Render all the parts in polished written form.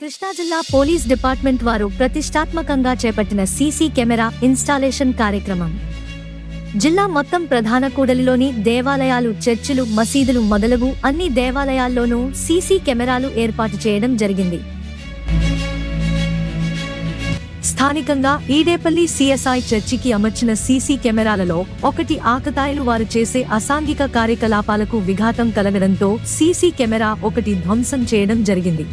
కృష్ణా జిల్లా police department వారు ప్రతిష్టాత్మకంగా చేపట్టిన సీసీ కెమెరా ఇన్స్టాలేషన్ కార్యక్రమం. జిల్లా మొత్తం ప్రధాన కూడలిలోని దేవాలయాలు, చర్చిలు, మసీదులు మొదలగు అన్ని దేవాలయాల్లోనూ సీసీ కెమెరాలు ఏర్పాటు చేయడం జరిగింది. స్థానికంగా ఈడేపల్లి సిఎస్ఐ చర్చికి అమర్చిన సీసీ కెమెరాలలో ఒకటి ఆకతాయిలు వారు చేసే అసాంఘిక కార్యకలాపాలకు విఘాతం కలగడంతో సీసీ కెమెరా ఒకటి ధ్వంసం చేయడం జరిగింది.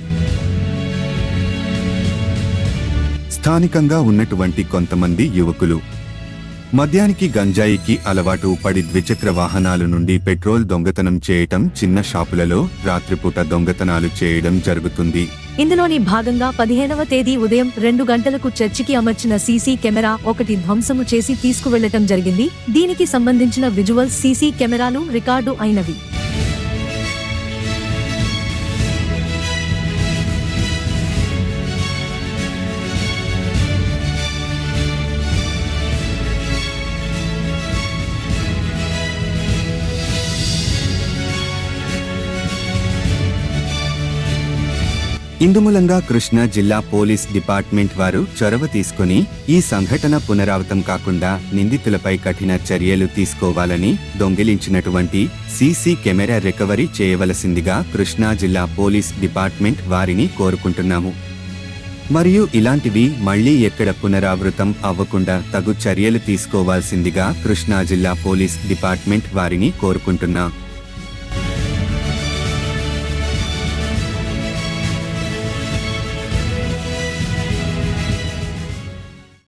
స్థానికంగా ఉన్నటువంటి కొంతమంది యువకులు మద్యానికి, గంజాయికి అలవాటు పడి ద్విచక్ర వాహనాల నుండి పెట్రోల్ దొంగతనం చేయటం, చిన్న షాపులలో రాత్రిపూట దొంగతనాలు చేయడం జరుగుతుంది. ఇందులోని భాగంగా 15వ తేదీ ఉదయం 2 గంటలకు చర్చికి అమర్చిన సీసీ కెమెరా ఒకటి ధ్వంసము చేసి తీసుకువెళ్లటం జరిగింది. దీనికి సంబంధించిన విజువల్స్ సీసీ కెమెరాలు రికార్డు అయినవి. ఇందుమూలంగా కృష్ణా జిల్లా పోలీస్ డిపార్ట్మెంట్ వారు చొరవ తీసుకుని ఈ సంఘటన పునరావృతం కాకుండా నిందితులపై కఠిన చర్యలు తీసుకోవాలని, దొంగిలించినటువంటి సీసీ కెమెరా రికవరీ చేయవలసిందిగా కృష్ణా జిల్లా పోలీస్ డిపార్ట్మెంట్ వారిని కోరుకుంటున్నాము. మరియు ఇలాంటివి మళ్లీ ఎక్కడ పునరావృతం అవ్వకుండా తగు చర్యలు తీసుకోవాల్సిందిగా కృష్ణా జిల్లా పోలీస్ డిపార్ట్మెంట్ వారిని కోరుకుంటున్నాం.